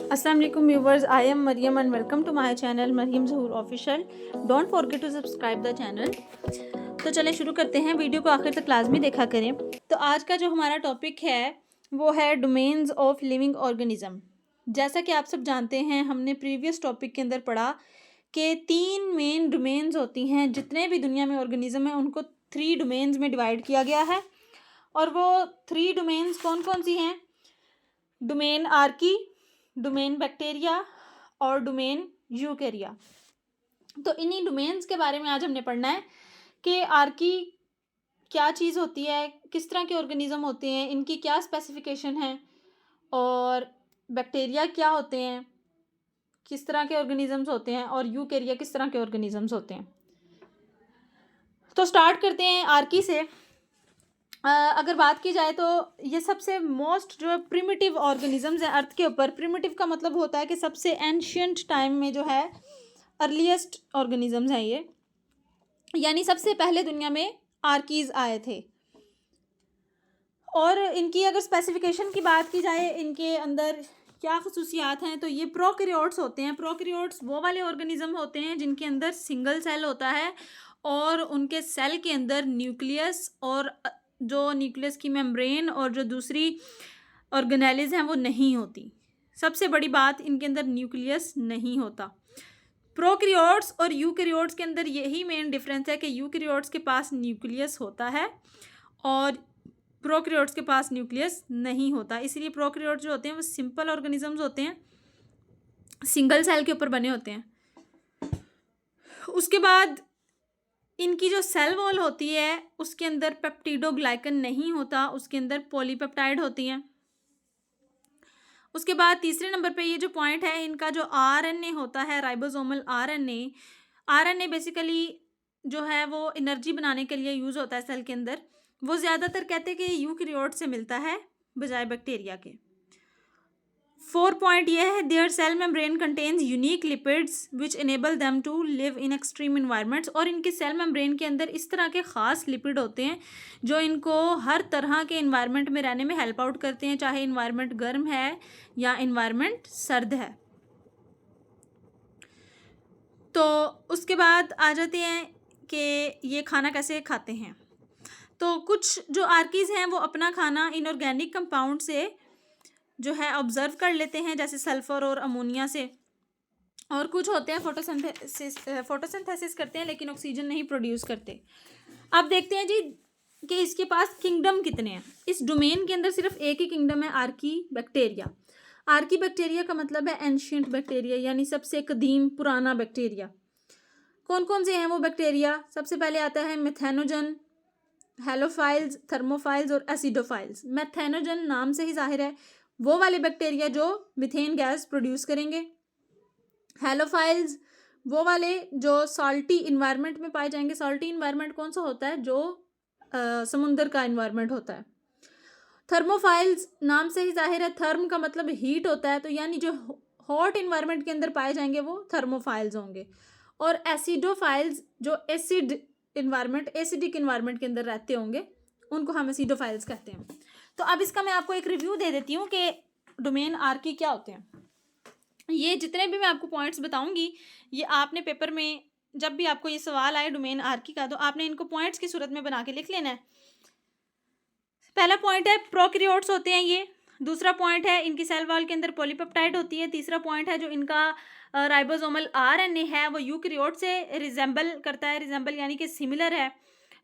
अस्सलाम वालेकुम viewers, I am Mariam and welcome to my channel Mariam Zahoor official. Don't forget to subscribe the channel. तो चलें शुरू करते हैं, वीडियो को आखिर तक लाजमी देखा करें। तो आज का जो हमारा टॉपिक है वो है डोमेन्स ऑफ लिविंग ऑर्गेनिज्म। जैसा कि आप सब जानते हैं, हमने प्रीवियस टॉपिक के अंदर पढ़ा कि 3 मेन डोमेन्स होती हैं। जितने भी दुनिया में ऑर्गेनिज्म हैं उनको 3 डोमेन्स में डिवाइड किया गया है। और वो 3 डोमेन्स कौन कौन सी हैं? डोमेन आर्की, डोमेन बैक्टीरिया और डोमेन यूकेरिया। तो इन्हीं डोमेन्स के बारे में आज हमने पढ़ना है कि आर्की क्या चीज़ होती है, किस तरह के ऑर्गेनिज्म होते हैं, इनकी क्या स्पेसिफिकेशन है, और बैक्टीरिया क्या होते हैं, किस तरह के ऑर्गेनिजम्स होते हैं, और यूकेरिया किस तरह के ऑर्गेनिजम्स होते हैं। तो स्टार्ट करते हैं आर्की से। अगर बात की जाए तो ये सबसे मोस्ट जो प्रिमिटिव ऑर्गेनिजम्स हैं अर्थ के ऊपर। प्रिमिटिव का मतलब होता है कि सबसे एंशियंट टाइम में जो है अर्लीस्ट ऑर्गेनिजम्स हैं ये, यानी सबसे पहले दुनिया में आर्कीज आए थे। और इनकी अगर स्पेसिफिकेशन की बात की जाए, इनके अंदर क्या खसूसियात हैं, तो ये प्रोकैरियोट्स होते हैं। प्रोकैरियोट्स वो वाले ऑर्गेनिज्म होते हैं जिनके अंदर सिंगल सेल होता है और उनके सेल के अंदर न्यूक्लियस और जो न्यूक्लियस की मेम्ब्रेन और जो दूसरी ऑर्गेनेलिज हैं वो नहीं होती। सबसे बड़ी बात, इनके अंदर न्यूक्लियस नहीं होता। प्रोकैरियोट्स और यूकैरियोट्स के अंदर यही मेन डिफरेंस है कि यूकैरियोट्स के पास न्यूक्लियस होता है और प्रोकैरियोट्स के पास न्यूक्लियस नहीं होता। इसलिए प्रोकैरियोट्स जो होते हैं वो सिंपल ऑर्गेनिजम्स होते हैं, सिंगल सेल के ऊपर बने होते हैं। उसके बाद इनकी जो सेल वॉल होती है उसके अंदर पेप्टिडोग्लाइकन नहीं होता, उसके अंदर पॉलीपेप्टाइड होती हैं। उसके बाद तीसरे नंबर पे ये जो पॉइंट है, इनका जो आरएनए होता है, राइबोसोमल आरएनए। आरएनए बेसिकली जो है वो एनर्जी बनाने के लिए यूज़ होता है सेल के अंदर। वो ज़्यादातर कहते हैं कि यूकैरियोट से मिलता है बजाय बैक्टीरिया के। 4 पॉइंट ये है, their cell membrane contains unique lipids which enable them to live in extreme environments. और इनके सेल मेम्ब्रेन के अंदर इस तरह के ख़ास लिपिड होते हैं जो इनको हर तरह के इन्वायरमेंट में रहने में हेल्प आउट करते हैं, चाहे इन्वायरमेंट गर्म है या इन्वायरमेंट सर्द है। तो उसके बाद आ जाते हैं कि ये खाना कैसे खाते हैं। तो कुछ जो आर्कीज़ हैं वो अपना खाना इनऑर्गेनिक कंपाउंड से जो है ऑब्जर्व कर लेते हैं, जैसे सल्फर और अमोनिया से। और कुछ होते हैं फोटोसिंथेसिस करते हैं लेकिन ऑक्सीजन नहीं प्रोड्यूस करते। अब देखते हैं जी कि इसके पास किंगडम कितने हैं। इस डोमेन के अंदर सिर्फ एक ही किंगडम है, आर्की बैक्टीरिया। आर्की बैक्टीरिया का मतलब है एंशियंट बैक्टीरिया, यानी सबसे कदीम पुराना बैक्टीरिया। कौन कौन से हैं वो बैक्टीरिया? सबसे पहले आता है मेथेनोजन, हेलोफाइल्स, थर्मोफाइल्स और एसिडोफाइल्स। मेथेनोजन नाम से ही जाहिर है वो वाले बैक्टीरिया जो मीथेन गैस प्रोड्यूस करेंगे। हेलोफाइल्स वो वाले जो सॉल्टी इन्वायरमेंट में पाए जाएंगे। सॉल्टी इन्वायरमेंट कौन सा होता है? जो समुंदर का इन्वायरमेंट होता है। थर्मोफाइल्स नाम से ही जाहिर है, थर्म का मतलब हीट होता है, तो यानी जो हॉट इन्वायरमेंट के अंदर पाए जाएंगे वो थर्मोफाइल्स होंगे। और एसिडोफाइल्स जो एसिड इन्वायरमेंट, एसिडिक इन्वायरमेंट के अंदर रहते होंगे, उनको हम एसिडोफाइल्स कहते हैं। तो अब इसका मैं आपको एक रिव्यू दे देती हूँ कि डोमेन आर्की क्या होते हैं। ये जितने भी मैं आपको पॉइंट्स बताऊंगी, ये आपने पेपर में जब भी आपको ये सवाल आए डोमेन आर्की का, तो आपने इनको पॉइंट्स की सूरत में बना के लिख लेना है। पहला पॉइंट है प्रोकैरियोट्स होते हैं ये। दूसरा पॉइंट है इनकी सेल वॉल के अंदर पॉलीपेप्टाइड होती है। तीसरा पॉइंट है जो इनका राइबोसोमल आरएनए है वो यूकैरियोट से रिजेंबल करता है, रिजेंबल यानी कि सिमिलर है,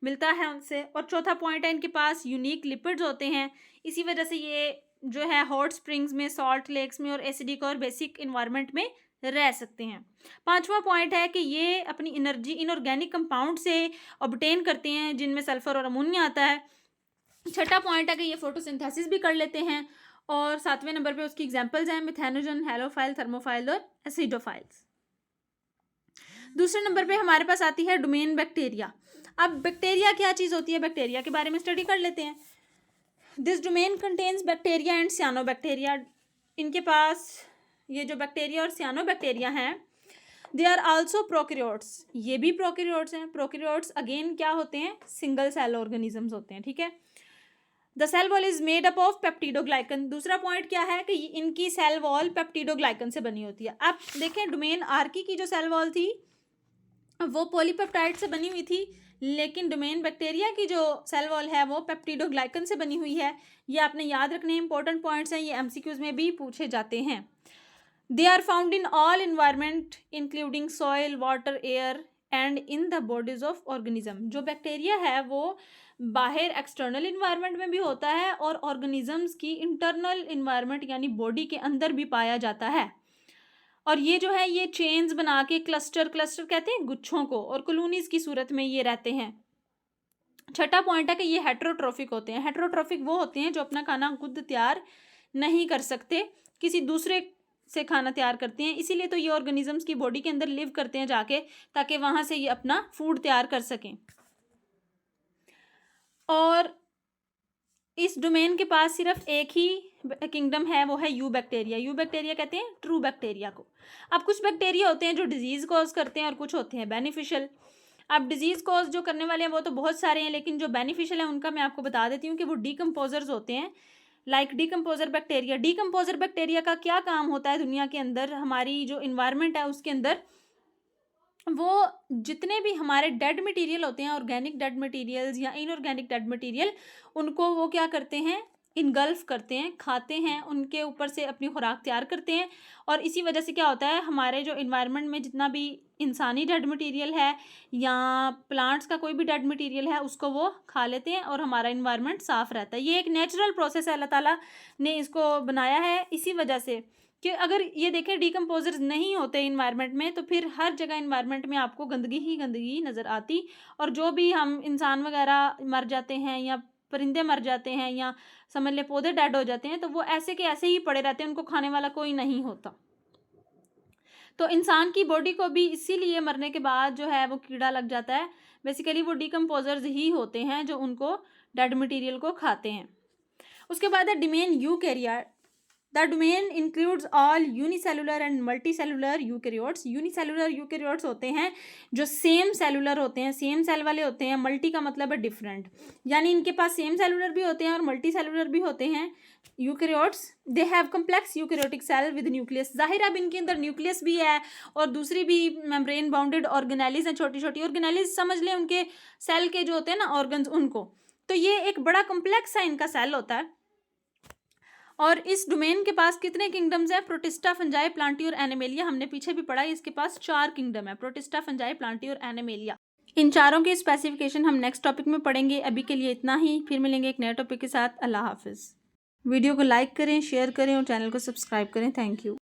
मिलता है उनसे। और चौथा पॉइंट है इनके पास यूनिक लिपिड्स होते हैं, इसी वजह से ये जो है हॉट स्प्रिंग्स में, सॉल्ट लेक्स में और एसिडिक और बेसिक इन्वायरमेंट में रह सकते हैं। पांचवा पॉइंट है कि ये अपनी एनर्जी इनऑर्गेनिक कंपाउंड से ऑब्टेन करते हैं जिनमें सल्फर और अमोनिया आता है। छठा पॉइंट है कि ये फोटोसिंथेसिस भी कर लेते हैं। और सातवें नंबर पे उसकी एग्जांपल्स हैं मेथेनोजन, हेलोफाइल, थर्मोफाइल और एसिडोफाइल्स। दूसरे नंबर पे हमारे पास आती है डोमेन बैक्टीरिया। अब बैक्टीरिया क्या चीज़ होती है, बैक्टीरिया के बारे में स्टडी कर लेते हैं। This domain contains bacteria and सियानोबैक्टीरिया। इनके पास ये जो बैक्टीरिया और सियानोबैक्टीरिया हैं, दे आर आल्सो प्रोकैरियोट्स। ये भी प्रोकैरियोट्स हैं। प्रोकैरियोट्स अगेन क्या होते हैं? सिंगल सेल ऑर्गेनिजम्स होते हैं, ठीक है। The cell wall is made up of peptidoglycan. दूसरा पॉइंट क्या है कि इनकी सेल वॉल पेप्टिडोग्लाइकन से बनी होती है। अब देखें डोमेन आर्की की जो सेल वॉल थी वो पॉलीपेप्टाइड से बनी हुई थी, लेकिन डोमेन बैक्टीरिया की जो सेल वॉल है वो पेप्टिडोग्लाइकन से बनी हुई है। ये आपने याद रखने इंपॉर्टेंट पॉइंट्स हैं, ये एमसीक्यूज में भी पूछे जाते हैं। They are found in all environment including soil, water, air and in the bodies of organism. जो बैक्टीरिया है वो बाहर एक्सटर्नल इन्वायरमेंट में भी होता है और ऑर्गेनिजम्स की इंटरनल इन्वायरमेंट यानी बॉडी के अंदर भी पाया जाता है। और ये जो है ये चेन्स बना के क्लस्टर कहते हैं गुच्छों को, और कॉलोनीज की सूरत में ये रहते हैं। छठा पॉइंट है कि ये हेटेरोट्रोफिक होते हैं। हेटेरोट्रोफिक वो होते हैं जो अपना खाना खुद तैयार नहीं कर सकते, किसी दूसरे से खाना तैयार करते हैं। इसीलिए तो ये ऑर्गेनिजम्स की बॉडी के अंदर लिव करते हैं जाके, ताकि वहां से ये अपना फूड तैयार कर सकें। और इस डोमेन के पास सिर्फ एक ही किंगडम है, वो है यू बैक्टीरिया। यू बैक्टीरिया कहते हैं ट्रू बैक्टीरिया को। अब कुछ बैक्टीरिया होते हैं जो डिजीज कॉज करते हैं और कुछ होते हैं बेनिफिशियल। अब डिजीज कॉज जो करने वाले हैं वो तो बहुत सारे हैं, लेकिन जो बेनिफिशियल है उनका मैं आपको बता देती हूँ कि वो डीकम्पोजर्स होते हैं। Like decomposer bacteria. Decomposer bacteria का क्या काम होता है दुनिया के अंदर, हमारी जो इन्वायरमेंट है उसके अंदर, वो जितने भी हमारे डेड मटेरियल होते हैं, ऑर्गेनिक डेड मटेरियल्स या इनऑर्गेनिक डेड मटेरियल, उनको वो क्या करते हैं, इनगल्फ करते हैं, खाते हैं, उनके ऊपर से अपनी खुराक तैयार करते हैं। और इसी वजह से क्या होता है, हमारे जो इन्वायरमेंट में जितना भी इंसानी डेड मटेरियल है या प्लांट्स का कोई भी डेड मटेरियल है उसको वो खा लेते हैं और हमारा इन्वायरमेंट साफ़ रहता है। ये एक नेचुरल प्रोसेस है, अल्लाह ताला ने इसको बनाया है इसी वजह से कि अगर ये देखें डीकम्पोजर्स नहीं होते इन्वायरमेंट में तो फिर हर जगह इन्वायरमेंट में आपको गंदगी ही गंदगी नज़र आती। और जो भी हम इंसान वगैरह मर जाते हैं या परिंदे मर जाते हैं या समझ ले पौधे डेड हो जाते हैं तो वो ऐसे के ऐसे ही पड़े रहते हैं, उनको खाने वाला कोई नहीं होता। तो इंसान की बॉडी को भी इसीलिए मरने के बाद जो है वो कीड़ा लग जाता है। बेसिकली वो डीकम्पोजर्स ही होते हैं जो उनको डेड मटीरियल को खाते हैं। उसके बाद है domain eukaryote. The domain includes all unicellular and multicellular eukaryotes. Unicellular eukaryotes होते हैं जो सेम सेलुलर होते हैं, सेम सेल वाले होते हैं। मल्टी का मतलब है डिफरेंट, यानी इनके पास सेम सेलुलर भी होते हैं और मल्टी सेलुलर भी होते हैं eukaryotes. They have complex eukaryotic cell with nucleus. जाहिर अब इनके अंदर न्यूक्लियस भी है और दूसरी भी मेम्ब्रेन बाउंडेड ऑर्गेनेलिज हैं, छोटी छोटी ऑर्गेनेलिज समझ लें, उनके सेल के जो होते हैं ना ऑर्गन्स उनको। तो ये एक बड़ा कम्प्लेक्स है इनका सेल होता है। और इस डोमेन के पास कितने किंगडम्स हैं, प्रोटिस्टा, फंजाई, प्लांटी और एनिमेलिया। हमने पीछे भी पढ़ा है, इसके पास 4 किंगडम है, प्रोटिस्टा, फंजाई, प्लांटी और एनिमेलिया। इन चारों के स्पेसिफिकेशन हम नेक्स्ट टॉपिक में पढ़ेंगे। अभी के लिए इतना ही, फिर मिलेंगे एक नए टॉपिक के साथ। अल्लाह हाफिज़। वीडियो को लाइक करें, शेयर करें और चैनल को सब्सक्राइब करें। Thank you.